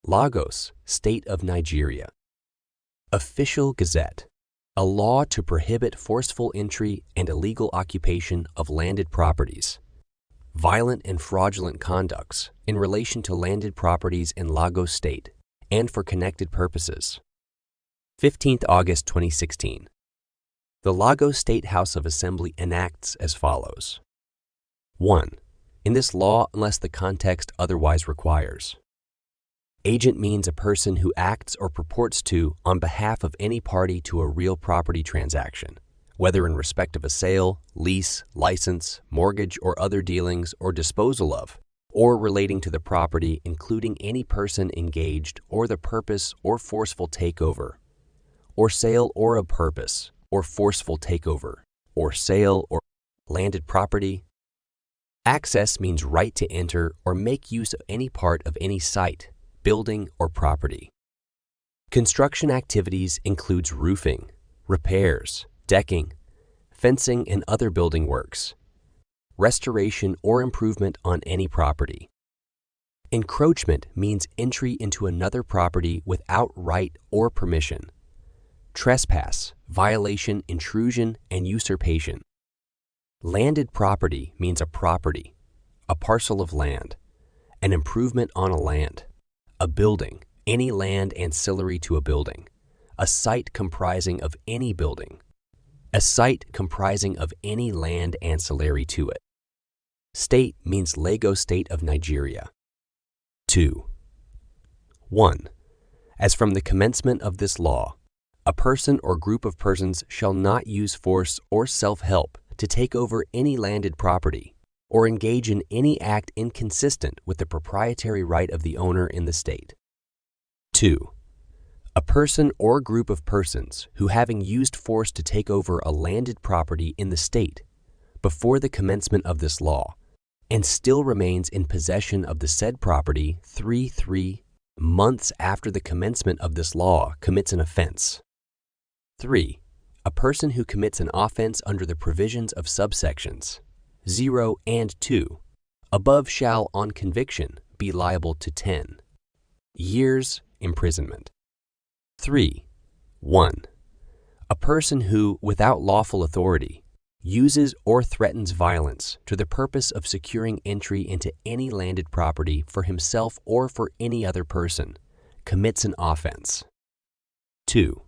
Lagos, State of Nigeria. Official Gazette. A law to prohibit forceful entry and illegal occupation of landed properties. Violent and fraudulent conducts in relation to landed properties in Lagos State and for connected purposes. 15th August 2016. The Lagos State House of Assembly enacts as follows. 1. In this law, unless the context otherwise requires. Agent means a person who acts or purports to on behalf of any party to a real property transaction, whether in respect of a sale, lease, license, mortgage, or other dealings or disposal of, or relating to the property including any person engaged or the purpose or forceful takeover, or sale or a purpose or forceful takeover, or sale or landed property. Access means right to enter or make use of any part of any site, building, or property. Construction activities includes roofing, repairs, decking, fencing and other building works, restoration or improvement on any property. Encroachment means entry into another property without right or permission. Trespass, violation, intrusion, and usurpation. Landed property means a property, a parcel of land, an improvement on a land, a building, any land ancillary to a building, a site comprising of any building, a site comprising of any land ancillary to it. State means Lagos State of Nigeria. 2. 1. As from the commencement of this law, a person or group of persons shall not use force or self-help to take over any landed property or engage in any act inconsistent with the proprietary right of the owner in the state. 2. A person or group of persons who, having used force to take over a landed property in the state before the commencement of this law, and still remains in possession of the said property 3 months after the commencement of this law, commits an offense. 3. A person who commits an offense under the provisions of subsections 0 and 2 above shall, on conviction, be liable to 10 years imprisonment. 3. 1. A person who, without lawful authority, uses or threatens violence to the purpose of securing entry into any landed property for himself or for any other person, commits an offense. 2.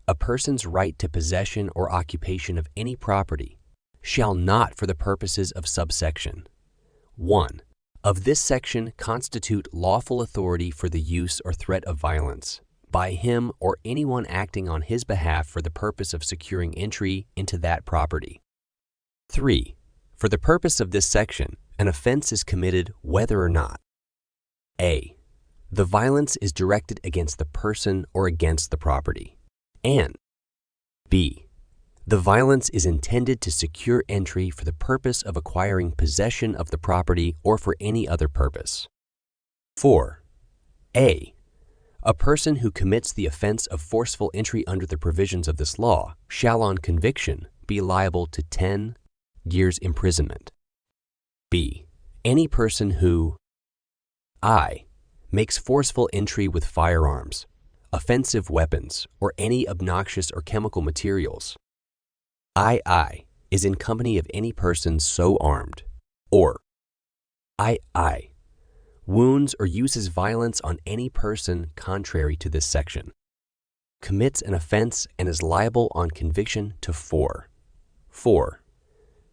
A person's right to possession or occupation of any property shall not, for the purposes of subsection 1 of this section, constitute lawful authority for the use or threat of violence by him or anyone acting on his behalf for the purpose of securing entry into that property. 3. For the purpose of this section, an offense is committed whether or not a. The violence is directed against the person or against the property, and b. The violence is intended to secure entry for the purpose of acquiring possession of the property or for any other purpose. 4. A. A person who commits the offense of forceful entry under the provisions of this law shall, on conviction, be liable to 10 years imprisonment. B. Any person who I. Makes forceful entry with firearms, offensive weapons, or any obnoxious or chemical materials. II. Is in company of any person so armed, or II. Wounds or uses violence on any person contrary to this section, commits an offense and is liable on conviction to 4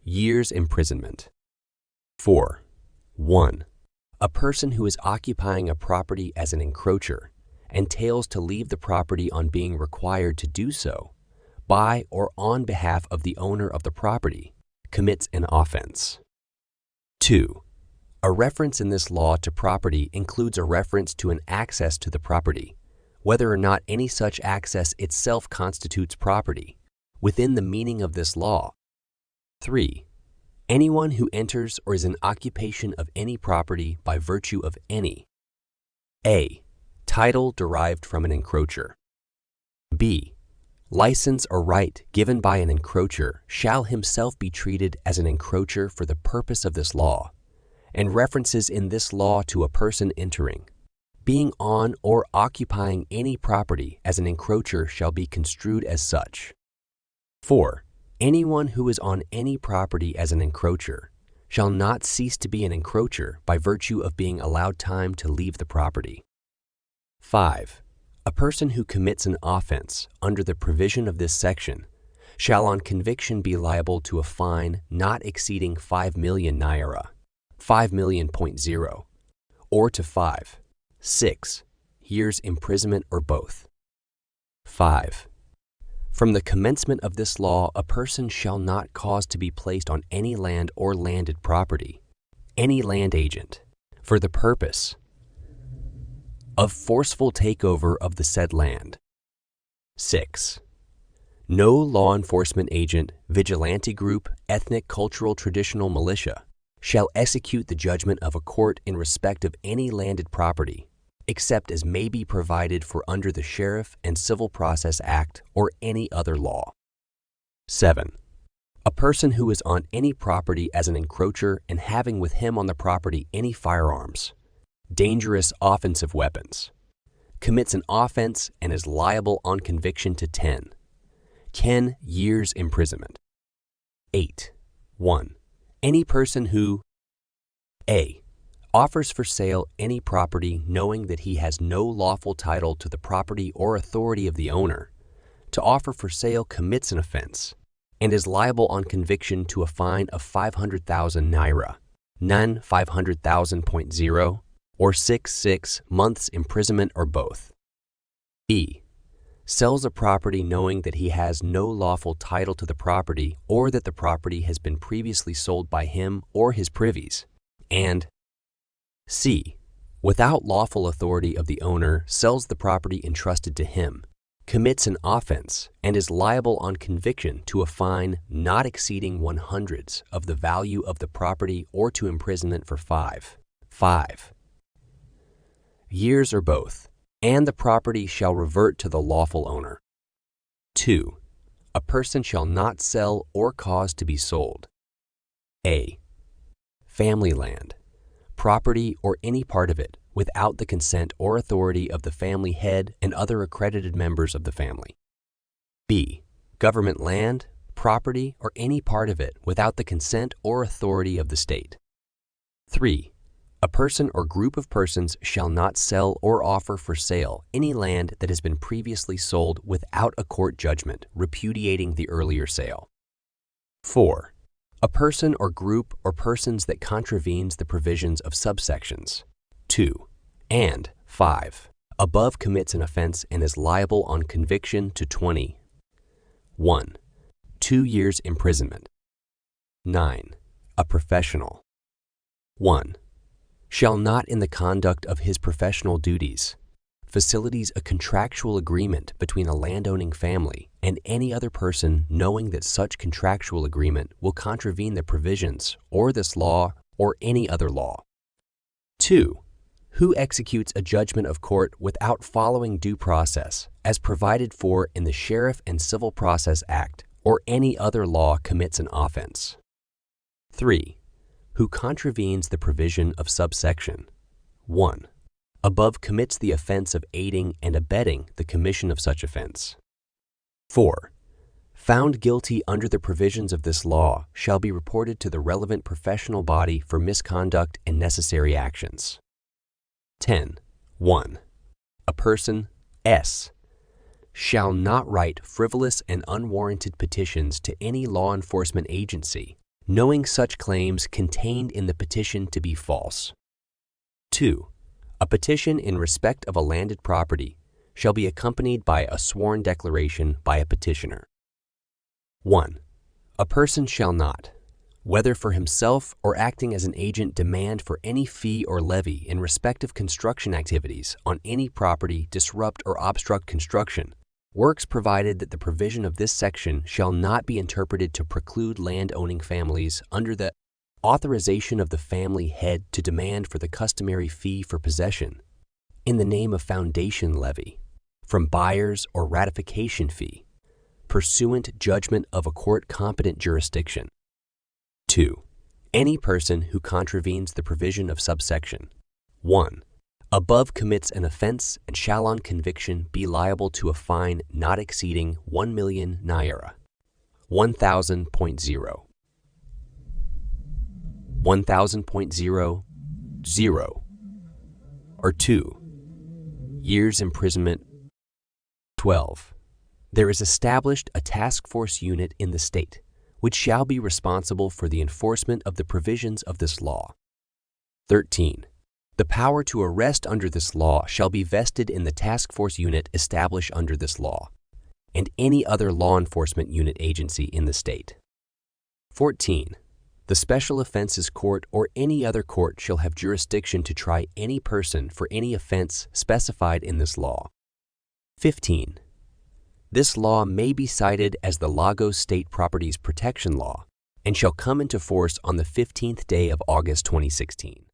years imprisonment. 4. 1. A person who is occupying a property as an encroacher and fails to leave the property on being required to do so by or on behalf of the owner of the property commits an offense. 2. A reference in this law to property includes a reference to an access to the property, whether or not any such access itself constitutes property, within the meaning of this law. 3. Anyone who enters or is in occupation of any property by virtue of any a. Title derived from an encroacher. b. License or right given by an encroacher shall himself be treated as an encroacher for the purpose of this law, and references in this law to a person entering, being on or occupying any property as an encroacher shall be construed as such. 4. Anyone who is on any property as an encroacher shall not cease to be an encroacher by virtue of being allowed time to leave the property. 5. A person who commits an offense under the provision of this section shall on conviction be liable to a fine not exceeding 5 million naira, 5 million.0, or to 5, 6 years imprisonment or both. 5. From the commencement of this law, a person shall not cause to be placed on any land or landed property, any land agent, for the purpose of forceful takeover of the said land. 6. No law enforcement agent, vigilante group, ethnic, cultural, traditional militia shall execute the judgment of a court in respect of any landed property, except as may be provided for under the Sheriff and Civil Process Act or any other law. 7. A person who is on any property as an encroacher and having with him on the property any firearms, dangerous offensive weapons, commits an offense and is liable on conviction to 10 years imprisonment. 8. 1. Any person who a. offers for sale any property knowing that he has no lawful title to the property or authority of the owner, to offer for sale commits an offense and is liable on conviction to a fine of 500,000 naira, none 500,000.0, or 6 months imprisonment or both. B. Sells a property knowing that he has no lawful title to the property or that the property has been previously sold by him or his privies, and C. Without lawful authority of the owner, sells the property entrusted to him, commits an offense, and is liable on conviction to a fine not exceeding 100ths of the value of the property or to imprisonment for 5 years or both, and the property shall revert to the lawful owner. 2. A person shall not sell or cause to be sold a. family land, property, or any part of it without the consent or authority of the family head and other accredited members of the family. B. Government land, property, or any part of it without the consent or authority of the state. 3. A person or group of persons shall not sell or offer for sale any land that has been previously sold without a court judgment repudiating the earlier sale. 4. A person or group or persons that contravenes the provisions of subsections 2 and 5 above commits an offense and is liable on conviction to 1. 2 years imprisonment. 9. A professional 1. Shall not in the conduct of his professional duties facilities a contractual agreement between a landowning family and any other person knowing that such contractual agreement will contravene the provisions or this law or any other law. 2. Who executes a judgment of court without following due process as provided for in the Sheriff and Civil Process Act or any other law commits an offense. 3. Who contravenes the provision of subsection 1 above commits the offense of aiding and abetting the commission of such offense. 4. Found guilty under the provisions of this law shall be reported to the relevant professional body for misconduct and necessary actions. 10. 1. A person S. shall not write frivolous and unwarranted petitions to any law enforcement agency knowing such claims contained in the petition to be false. 2. A petition in respect of a landed property shall be accompanied by a sworn declaration by a petitioner. 1. A person shall not, whether for himself or acting as an agent, demand for any fee or levy in respect of construction activities on any property, disrupt or obstruct construction, works provided that the provision of this section shall not be interpreted to preclude land-owning families under the authorization of the family head to demand for the customary fee for possession in the name of foundation levy from buyers or ratification fee pursuant judgment of a court competent jurisdiction. 2. Any person who contravenes the provision of subsection 1 above commits an offense and shall on conviction be liable to a fine not exceeding 1 million naira, 1,000.0, 1,000.00, or 2 years imprisonment. 12. There is established a task force unit in the state, which shall be responsible for the enforcement of the provisions of this law. 13. The power to arrest under this law shall be vested in the task force unit established under this law, and any other law enforcement unit agency in the state. 14. The Special Offenses Court or any other court shall have jurisdiction to try any person for any offense specified in this law. 15. This law may be cited as the Lagos State Properties Protection Law and shall come into force on the 15th day of August 2016.